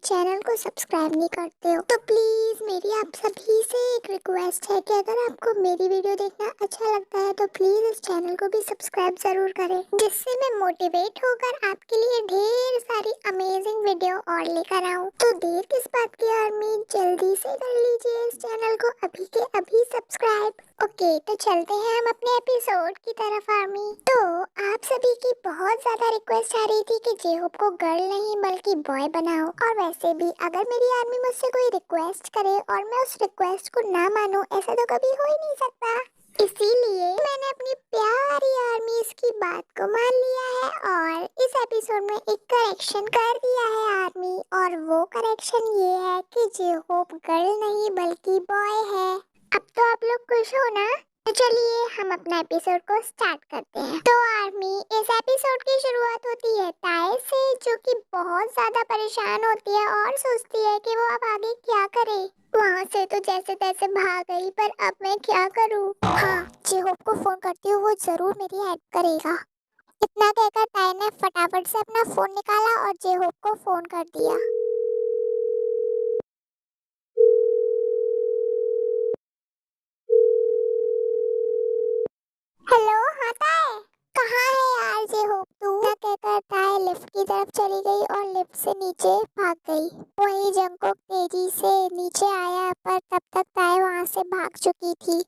Channel को subscribe नहीं करते हो तो प्लीज मेरी आप सभी से एक रिक्वेस्ट है कि अगर आपको मेरी वीडियो देखना अच्छा लगता है तो प्लीज इस चैनल को भी सब्सक्राइब जरूर करें, जिससे मैं मोटिवेट होकर आपके लिए ढेर सारी अमेजिंग वीडियो और लेकर आऊँ। तो देर किस बात की आर्मी, जल्दी से कर लीजिए इस चैनल को अभी के अभी सब्सक्राइब। ओके, तो चलते हैं हम अपने एपिसोड की तरफ आर्मी। तो आप सभी की बहुत ज्यादा रिक्वेस्ट आ रही थी कि जे-होप को गर्ल नहीं बल्कि बॉय बनाओ, और वैसे भी अगर मेरी आर्मी मुझसे कोई रिक्वेस्ट करे और मैं उस रिक्वेस्ट को ना मानूं, ऐसा तो कभी हो ही नहीं सकता। इसीलिए मैंने अपनी प्यारी आर्मी की बात को मान लिया है और इस एपिसोड में एक करेक्शन कर दिया है आर्मी, और वो करेक्शन ये है कि जे-होप गर्ल नहीं बल्कि बॉय है। अब तो आप लोग खुश हो ना? तो चलिए हम अपना एपिसोड को स्टार्ट करते हैं। तो आर्मी, इस एपिसोड की शुरुआत होती है ताए से, जो कि बहुत ज्यादा परेशान होती है और सोचती है कि वो अब आगे क्या करे। वहाँ से तो जैसे तैसे भाग गई, पर अब मैं क्या करूँ? हाँ, जे-होप को फोन करती हूँ, वो जरूर मेरी हेल्प करेगा। इतना कहकर ताए ने फटाफट से अपना फोन निकाला और जे-होप को फोन कर दिया। हेलो, हाँ ताए, कहाँ है यार जे-होप तू? ना कहकर ताए लिफ्ट की तरफ चली गई और लिफ्ट से नीचे भाग गई। वहीं जंगकुक तेजी से नीचे आया, पर तब तक ताए वहाँ से भाग चुकी थी।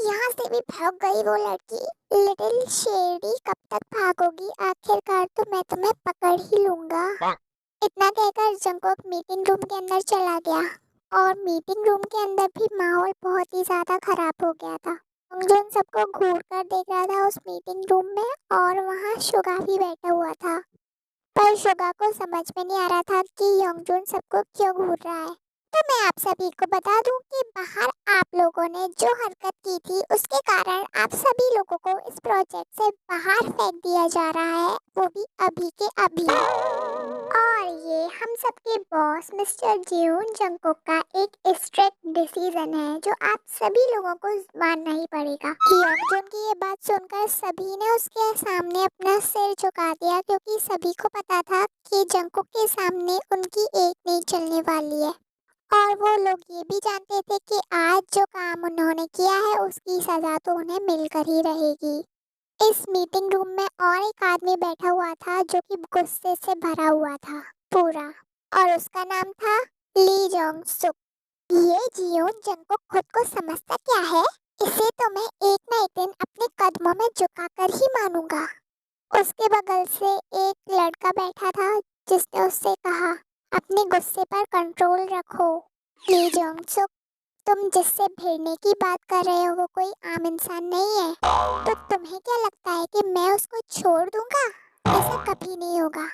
यहाँ से भी भाग गई वो लड़की। लिटिल शेरडी, कब तक भागोगी? आखिरकार तो मैं तुम्हें पकड़ ही लूंगा। इतना कहकर जंगकुक मीटिंग रूम के अंदर चला गया, और मीटिंग रूम के अंदर भी माहौल बहुत ही ज्यादा खराब हो गया था। योंगजून सबको घूर कर देख रहा था उस मीटिंग रूम में, और वहाँ शुगा भी बैठा हुआ था। पर शुगा को समझ में नहीं आ रहा था कि योंगजून सबको क्यों घूर रहा है। तो मैं आप सभी को बता दूं कि बाहर आप लोगों ने जो हरकत की थी उसके कारण आप सभी लोगों को इस प्रोजेक्ट से बाहर फेंक दिया जा रहा है, वो भी अभी के अभी। और ये हम सबके बॉस मिस्टर जियोन जंगकुक का एक स्ट्रिक्ट डिसीजन है, जो आप सभी लोगों को मानना ही पड़ेगा। योंगजून की ये बात सुनकर सभी ने उसके सामने अपना सिर झुका दिया, क्योंकि सभी को पता था कि जंगकुक के सामने उनकी एक नहीं चलने वाली है। और वो लोग ये भी जानते थे कि आज जो काम उन्होंने किया है उसकी सजा तो उन्हें मिलकर ही रहेगी। इस मीटिंग रूम में और एक आदमी बैठा हुआ था जो कि गुस्से से भरा हुआ था पूरा, और उसका नाम था ली जोंग सुक। ये जियोन जंगकुक खुद को समझता क्या है? इसे तो मैं एक ना एक दिन अपने कदमों में झुकाकर ही मानूंगा। उसके बगल से एक लड़का बैठा था जिसने उससे कहा, अपने गुस्से पर कंट्रोल रखो। ली जोंग सुक, तुम जिससे भिड़ने की बात कर रहे हो वो कोई आम इंसान नहीं है। तो तुम्हें क्या लगता है कि मैं उसको छोड़ दूंगा? ऐसा कभी नहीं होगा,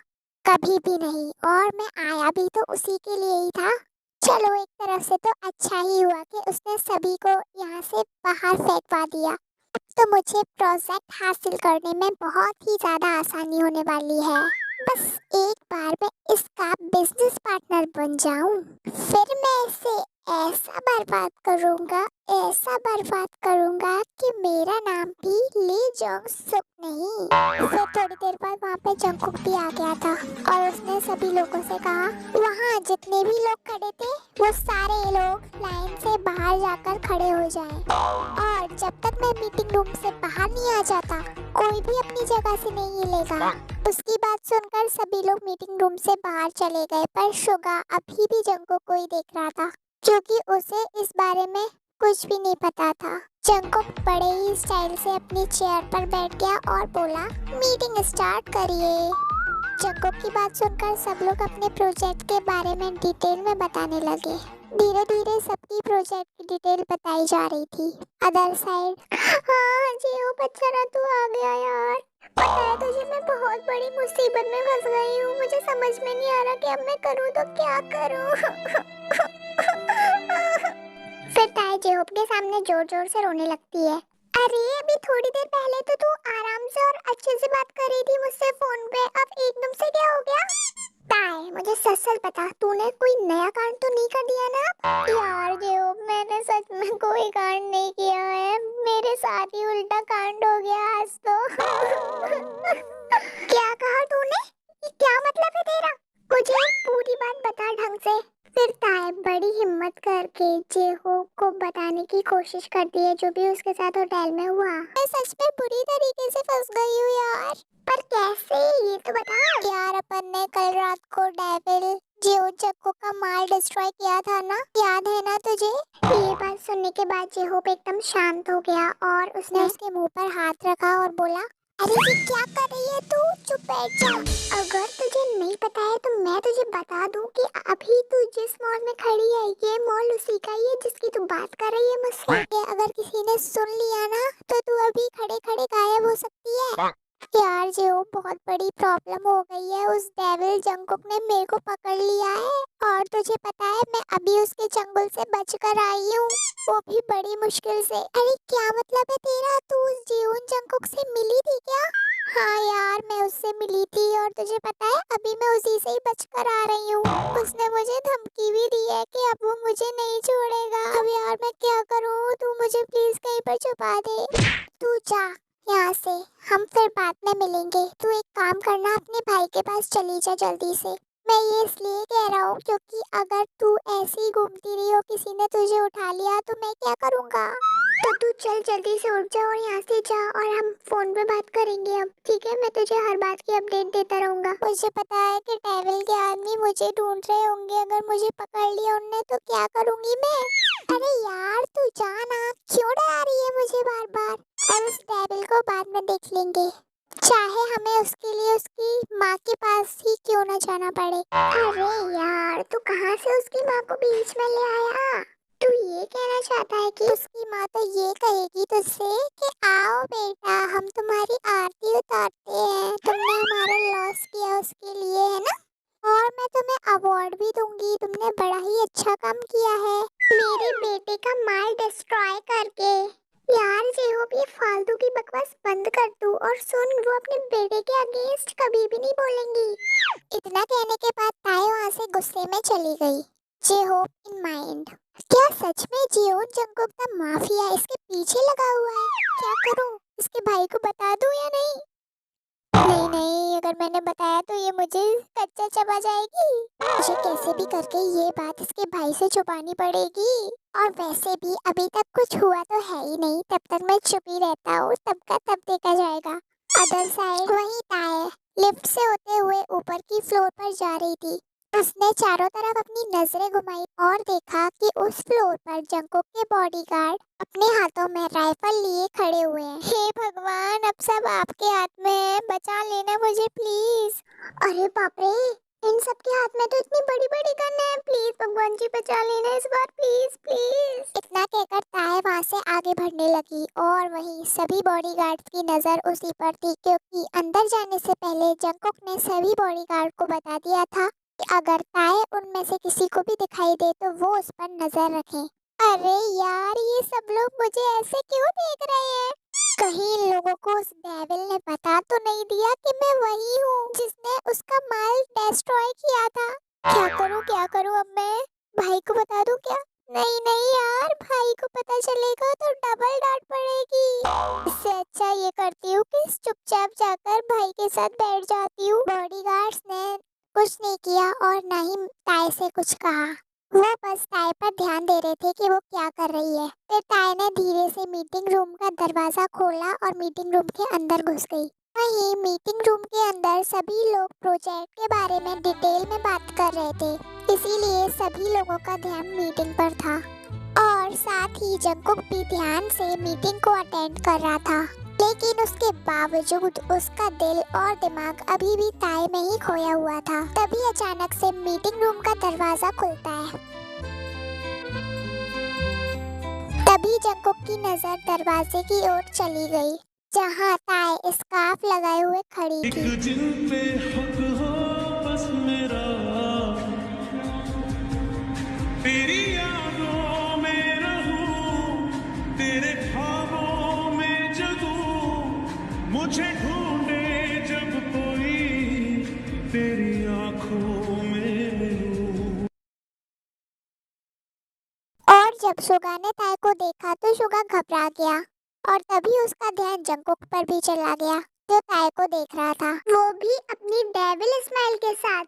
कभी भी नहीं। और मैं आया भी तो उसी के लिए ही था। चलो, एक तरफ से तो अच्छा ही हुआ कि उसने सभी को यहाँ से बाहर फेंकवा दिया। अब तो मुझे प्रोजेक्ट हासिल करने में बहुत ही ज्यादा आसानी होने वाली है। बस एक बार मैं इसका बिजनेस पार्टनर बन जाऊं, फिर मैं इसे ऐसा बर्बाद करूंगा, ऐसा बर्बाद करूंगा कि मेरा नाम भी ली जोंग सुक नहीं। फिर थोड़ी देर बाद वहाँ पे जंगकुक भी आ गया था, और उसने सभी लोगों से कहा, वहाँ जितने भी लोग खड़े थे वो सारे लोग लाइन से बाहर जाकर खड़े हो जाएं, और जब तक मैं मीटिंग रूम से बाहर नहीं आ जाता कोई भी अपनी जगह से नहीं हिलेगा। उसकी बात सुनकर सभी लोग मीटिंग रूम से बाहर चले गए, पर शुगा अभी भी जंगकुक को ही देख रहा था, क्योंकि उसे इस बारे में कुछ भी नहीं पता था। जंगकुक बड़े ही स्टाइल से अपनी चेयर पर बैठ गया और बोला, मीटिंग स्टार्ट करिए। जंगकुक की बात सुनकर सब लोग अपने प्रोजेक्ट के बारे में डिटेल में बताने लगे। धीरे धीरे सबकी प्रोजेक्ट की डिटेल बताई जा रही थी। अदर साइड, हाँ जियो बच्चा तू आ गया यार। पता है तुझे, मैं बहुत बड़ी मुसीबत में फंस गई हूँ। मुझे समझ में नहीं आ रहा कि अब मैं करूँ तो क्या करूँ। फिर ताए जे-होप के सामने जोर जोर से रोने लगती है। अरे अभी थोड़ी देर पहले तो तू आराम से और अच्छे से बात कर रही थी मुझसे फोन पे, अब एकदम से क्या हो गया? ताए, मुझे सच सच बता, तूने कोई नया कांड तो नहीं कर दिया ना? यार जे-होप, मैंने सच में कोई कांड नहीं किया है, मेरे साथ ही उल्टा कांड हो गया आज तो। क्या कहा तूने? क्या मतलब है तेरा? मुझे पूरी बात बता ढंग से। फिर ताए बड़ी हिम्मत करके जेहोप को बताने की कोशिश करती है जो भी उसके साथ होटल में हुआ। मैं सच में बुरी तरीके से फंस गई हूँ यार। पर कैसे, ये तो बता। यार अपन ने कल रात को डेविल जियो जक्को का माल डिस्ट्रॉय किया था ना, याद है ना तुझे? ये बात सुनने के बाद जेहोप एकदम शांत हो गया और उसने उसके मुंह पर हाथ रखा और बोला, अरे ये क्या कर रही है तू? चुप बैठ जा। अगर तुझे नहीं पता है तो मैं तुझे बता दूं कि अभी तू जिस मॉल में खड़ी है ये मॉल उसी का ही है जिसकी तू बात कर रही है मुझसे। अगर किसी ने सुन लिया ना तो तू अभी खड़े खड़े गायब हो सकती है। यार जो बहुत बड़ी प्रॉब्लम हो गई है, उस डेविल जंगकुक ने मेरे को पकड़ लिया है और तुझे पता है मैं अभी उसके चंगुल से बचकर आई हूँ, वो भी बड़ी मुश्किल से। अरे क्या मतलब है तेरा? तू उस जियोन जंगकुक से मिली थी क्या? हाँ यार मैं उससे मिली थी और तुझे पता है अभी मैं उसी से ही बचकर आ रही हूँ। उसने मुझे धमकी भी दी है कि अब वो मुझे नहीं छोड़ेगा। अब यार मैं क्या करूँ? तू मुझे प्लीज कहीं पर छुपा दे। तू जा यहाँ से, हम फिर बाद में मिलेंगे। तू एक काम करना, अपने भाई के पास चली जा जल्दी से। मैं ये इसलिए कह रहा हूँ क्योंकि अगर तू ऐसे ही घूमती रही और किसी ने तुझे उठा लिया तो मैं क्या करूँगा? तो तू चल जल्दी से उठ जा और यहाँ से जा और हम फोन पे बात करेंगे अब, ठीक है? मैं तुझे हर बात की अपडेट देता रहूँगा। मुझे पता है कि डेविल के आदमी मुझे ढूंढ रहे होंगे, अगर मुझे पकड़ लिया उनने तो क्या करूँगी मैं? अरे यार तू जा ना, क्यों डरा रही है मुझे बार बार? और उस डेविल को बाद में देख लेंगे, चाहे हमें उसके लिए उसकी माँ के पास ही क्यों ना जाना पड़े। अरे यार तू कहाँ से उसकी माँ को बीच में ले आया? तू ये कहना चाहता है कि उसकी माँ तो ये कहेगी तुझसे कि आओ बेटा हम तुम्हारी आरती उतारते हैं, तुमने हमारा लॉस किया उसके लिए, है ना? और मैं तुम्हें अवार्ड भी दूंगी, तुमने बड़ा ही अच्छा काम किया है मेरे बेटे का माल डिस्ट्रॉय करके। यार जेहोप ये फालतू की बकवास बंद कर तू और सुन, वो अपने बेटे के अगेंस्ट कभी भी नहीं बोलेंगी। इतना कहने के बाद ताए वहाँ से गुस्से में चली गई। जेहोप इन माइंड, क्या सच में जियोन जंगकुक का माफिया इसके पीछे लगा हुआ है? क्या करूं? इसके भाई को बता दूं या नहीं? नहीं नहीं, अगर मैंने बताया तो ये मुझे कच्चा चबा जाएगी। मुझे कैसे भी करके ये बात इसके भाई से छुपानी पड़ेगी। और वैसे भी अभी तक कुछ हुआ तो है ही नहीं, तब तक मैं चुप ही रहता हूँ, तब का तब देखा जाएगा। अदर साइड वही ताए लिफ्ट से होते हुए ऊपर की फ्लोर पर जा रही थी। उसने चारों तरफ अपनी नजरें घुमाई और देखा कि उस फ्लोर पर जंगकुक के बॉडीगार्ड अपने हाथों में राइफल लिए खड़े हुए हैं। हे भगवान, अब सब आपके हाथ में है, बचा लेना मुझे प्लीज। अरे बाप रे, इन सब के हाथ में तो इतनी बड़ी बड़ी गन है, प्लीज भगवान जी बचा लेना इस बार, प्लीज प्लीज। इतना कहकर ताए वहाँ से आगे बढ़ने लगी और वहीं सभी बॉडीगार्ड्स की नजर उसी पर थी, क्योंकि अंदर जाने से पहले जंगकुक ने सभी बॉडीगार्ड को बता दिया था कि अगर ताए उनमें से किसी को भी दिखाई दे तो वो उस पर नजर रखें। अरे यार ये सब लोग मुझे ऐसे क्यों देख रहे हैं? कहीं इन लोगों को उस डेविल ने बता तो नहीं दिया कि मैं वही हूँ जिसने उसका माल डिस्ट्रॉय किया था? क्या करूँ अब मैं? भाई को बता दूँ क्या? नहीं नहीं यार, भाई को पता चलेगा तो डबल डांट पड़ेगी। इससे अच्छा ये करती हूँ कि चुपचाप जाकर भाई के साथ बैठ जाती हूँ। बॉडीगार्ड्स ने कुछ नहीं किया और न ही ताए से कुछ कहा, वो बस ताए पर ध्यान दे रहे थे कि वो क्या कर रही है। फिर ताए ने धीरे से मीटिंग रूम का दरवाजा खोला और मीटिंग रूम के अंदर घुस गई। वहीं मीटिंग रूम के अंदर सभी लोग प्रोजेक्ट के बारे में डिटेल में बात कर रहे थे, इसीलिए सभी लोगों का ध्यान मीटिंग पर था और साथ ही जंगकुक भी ध्यान से मीटिंग को अटेंड कर रहा था। लेकिन उसके बावजूद उसका दिल और दिमाग अभी भी ताए में ही खोया हुआ था। तभी अचानक से मीटिंग रूम का दरवाजा खुलता है। तभी जंगकुक की नजर दरवाजे की ओर चली गई, जहां ताए स्कार्फ लगाए हुए खड़ी थी। एक जिन पे हक हो बस मेरा, तेरी यादों में रहूं, तेरे ख्वाबों में जगूं, मुझे ढूंढे जब कोई तेरी आंखों में मिलूं। और जब शुगा ने ताए को देखा तो शुगा घबरा गया और तभी उसका ध्यान जंगकुक पर भी चला गया, जो ताए को देख रहा था, वो भी अपनी डेविल स्माइल के साथ।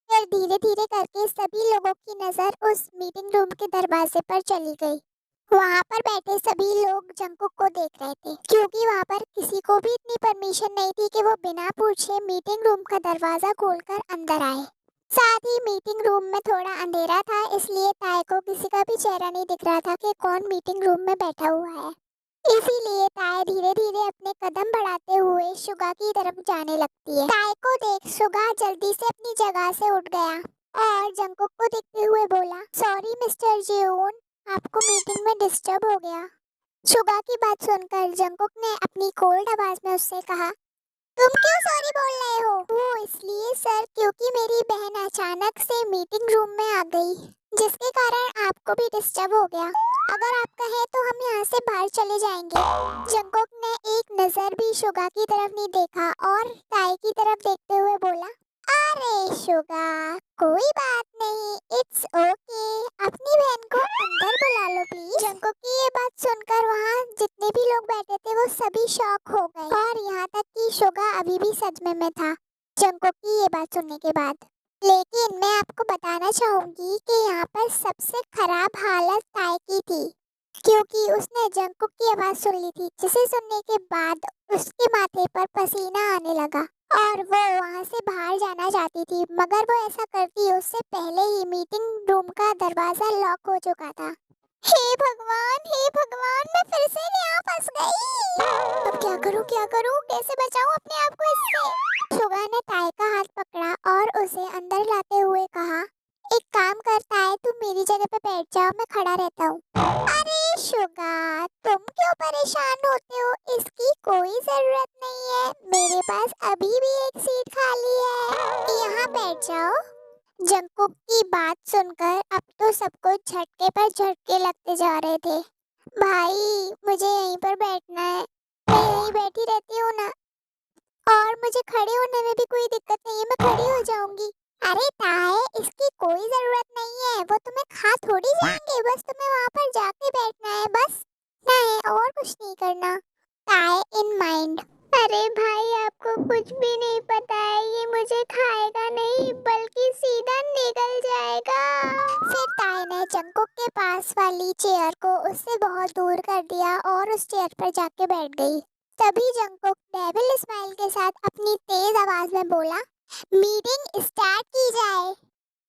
फिर धीरे धीरे करके सभी लोगों की नजर उस मीटिंग रूम के दरवाजे पर चली गई। वहाँ पर बैठे सभी लोग जंकुक को देख रहे थे, क्योंकि वहाँ पर किसी को भी इतनी परमिशन नहीं थी कि वो बिना पूछे मीटिंग रूम का दरवाजा खोलकर अंदर आए। साथ ही मीटिंग रूम में थोड़ा अंधेरा था, इसलिए ताए को किसी का भी चेहरा नहीं दिख रहा था कि कौन मीटिंग रूम में बैठा हुआ है। इसीलिए ताए धीरे धीरे अपने कदम बढ़ाते हुए शुगा की तरफ जाने लगती है। ताए को देख शुगा जल्दी से अपनी जगह से उठ गया और जंकुक को देखते हुए बोला, सॉरी मिस्टर जियोन, आपको मीटिंग में डिस्टर्ब हो गया। शुगा की बात सुनकर जंकुक ने अपनी कोल्ड आवाज में उससे कहा, तुम क्यों सॉरी बोल रहे हो? वो इसलिए सर, क्योंकि मेरी बहन अचानक से मीटिंग रूम में आ गई, जिसके कारण आपको भी डिस्टर्ब हो गया। अगर आप कहें तो हम यहाँ से बाहर चले जाएंगे। जंकुक ने एक नजर भी शुगा की तरफ नहीं देखा और ताई की तरफ देखते हुए बोला, अरे शुगा, कोई बात नहीं, इट्स ओके, अपनी बहन को अंदर बुला लो प्लीज। जंकुक की ये बात सुनकर वहाँ जितने भी लोग बैठे थे वो सभी शॉक हो गए और यहाँ तक कि शुगा अभी भी सदमे में था जंकुक की ये बात सुनने के बाद। लेकिन मैं आपको बताना चाहूंगी कि यहाँ पर सबसे खराब हालत ताई की थी, क्योंकि उसने जंकुक की आवाज सुन ली थी, जिसे सुनने के बाद उसके माथे पर पसीना आने लगा और वो वहाँ से बाहर जाना चाहती थी, मगर वो ऐसा करती उससे पहले ही मीटिंग रूम का दरवाजा लॉक हो चुका था। हे भगवान, मैं फिर से यहाँ फंस गई। अब क्या करूँ, कैसे बचाऊँ अपने आप को इससे? शुगा ने ताई का हाथ पकड़ा और उसे अंदर लाते हुए कहा, एक काम करता है, तुम मेरी जगह पे बैठ जाओ, मैं खड़ा रहता हूँ। अरे शुगा, तुम क्यों परेशान होते हो? इसकी कोई जरूरत नहीं है, मेरे पास अभी भी एक सीट खाली है, यहाँ बैठ जाओ। जंकुक की बात सुनकर अब तो सबको झटके पर झटके लगते जा रहे थे। भाई, मुझे यहीं पर बैठना है, मैं यहीं बैठी रहती हूँ ना, और मुझे खड़े होने में भी कोई दिक्कत नहीं है, मैं खड़ी हो जाऊंगी। अरे ताए, इसकी कोई जरूरत नहीं है, वो तुम्हें खा थोड़ी जाएंगे, बस तुम्हें वहाँ पर जाके बैठना है, बस ना है, और कुछ नहीं करना। ताए इन माइंड, अरे भाई, आपको कुछ भी नहीं पता है, ये मुझे खाएगा नहीं बल्कि सीधा निगल जाएगा। फिर ताए ने जंकुक के पास वाली चेयर को उससे बहुत दूर कर दिया और उस चेयर पर जाके बैठ गई। तभी जंकुक डेविल स्माइल के साथ अपनी तेज आवाज में बोला, मीटिंग स्टार्ट की जाए।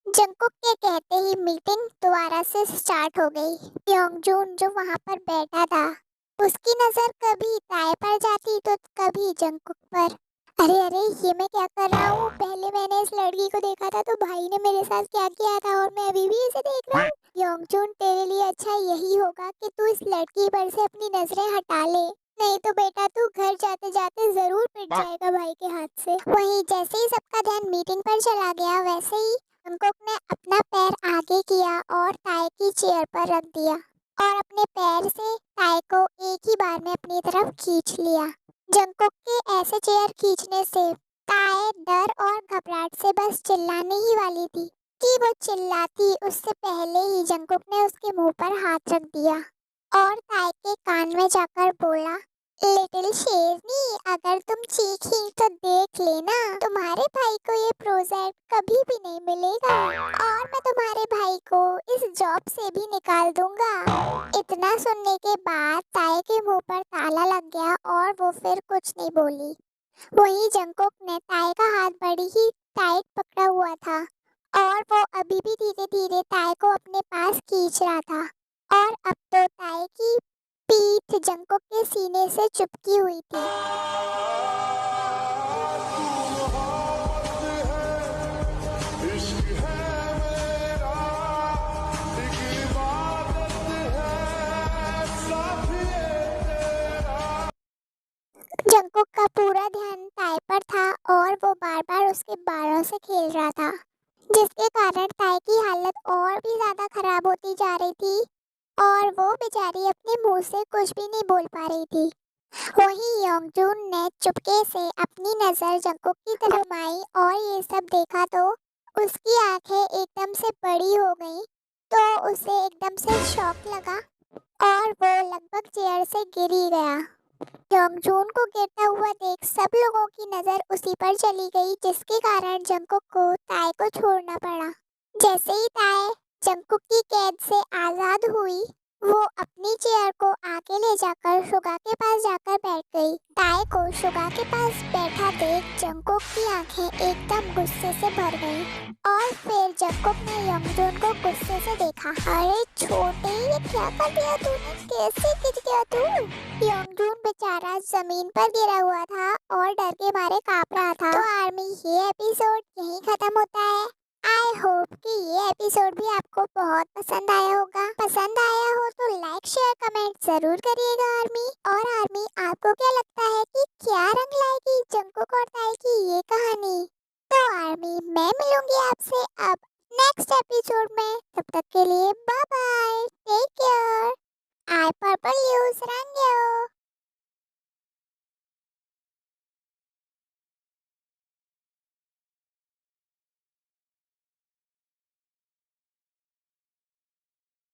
जंकुक के कहते ही मीटिंग दोबारा से स्टार्ट हो गई। योंगजून जो वहाँ पर बैठा था, उसकी नजर कभी ताए पर जाती तो कभी जंकुक पर। अरे, ये मैं क्या कर रहा हूँ? पहले मैंने इस लड़की को देखा था तो भाई ने मेरे साथ क्या किया था और मैं अभी भी इसे देख रहा हूँ। योंगजून, तेरे लिए अच्छा यही होगा कि तू इस लड़की पर से अपनी नजरें हटा ले, नहीं तो बेटा तू घर जाते जाते जरूर पिट जाएगा भाई के हाथ से। वहीं जैसे ही सबका ध्यान मीटिंग पर चला गया, वैसे ही जंकुक ने अपना पैर आगे किया और ताए की चेयर पर रख दिया और अपने पैर से ताए को एक ही बार में अपनी तरफ खींच लिया। जंकुक के ऐसे चेयर खींचने से ताए डर और घबराहट से बस चिल्लाने ही वाली थी कि वो चिल्लाती उससे पहले ही जंकुक ने उसके मुंह पर हाथ रख दिया और ताए के कान में जाकर बोला, लिटिल शेरनी, अगर तुम चीखी तो देख लेना, तुम्हारे भाई को ये प्रोजेक्ट कभी भी नहीं मिलेगा और मैं तुम्हारे भाई को इस जॉब से भी निकाल दूंगा। इतना सुनने के बाद ताए के मुंह पर ताला लग गया और वो फिर कुछ नहीं बोली। वहीं जंकुक ने ताए का हाथ बड़ी ही टाइट पकड़ा हुआ था और वो अभी भी धीरे धीरे ताए को अपने पास खींच रहा था और अब तो ताए की पीठ जंकुक के सीने से चिपकी हुई थी। जंकुक का पूरा ध्यान ताए पर था और वो बार बार उसके बालों से खेल रहा था, जिसके कारण ताए की हालत और भी ज्यादा खराब होती जा रही थी और वो बेचारी अपने मुंह से कुछ भी नहीं बोल पा रही थी। वहीं योंगजून ने चुपके से अपनी नजर जंकुक की तरफ घुमाई और ये सब देखा तो उसकी आंखें एकदम से बड़ी हो गईं, तो उसे एकदम से शॉक लगा और वो लगभग चेयर से गिर ही गया। यंगजून को गिरता हुआ देख सब लोगों की नजर उसी पर चली गई, जिसके कारण जंगकुक को ताए को छोड़ना पड़ा। जैसे ही ताए जंगकुक की कैद से आजाद हुई, वो अपनी चेयर को आगे ले जाकर शुगा के पास जाकर बैठ गई। ताए को शुगा के पास बैठा देख जंगकुक की आंखें एकदम गुस्से से भर गईं। और फिर जंगकुक ने यंगजून को गुस्से से देखा। अरे छोटे, ये क्या कर दिया तूने? कैसे गिर गया तू? यंगजून बेचारा जमीन पर गिरा हुआ था और डर के मारे कांप रहा था। तो आर्मी, ये एपिसोड यहीं खत्म होता है। आई होप कि ये एपिसोड भी आपको बहुत पसंद आया होगा। पसंद आया हो तो लाइक शेयर कमेंट जरूर करिएगा आर्मी। और आर्मी, आपको क्या लगता है कि क्या रंग लाएगी जंगकुक और ताए की ये कहानी? तो आर्मी, मैं मिलूंगी आपसे अब नेक्स्ट एपिसोड में। तब तक के लिए बाय।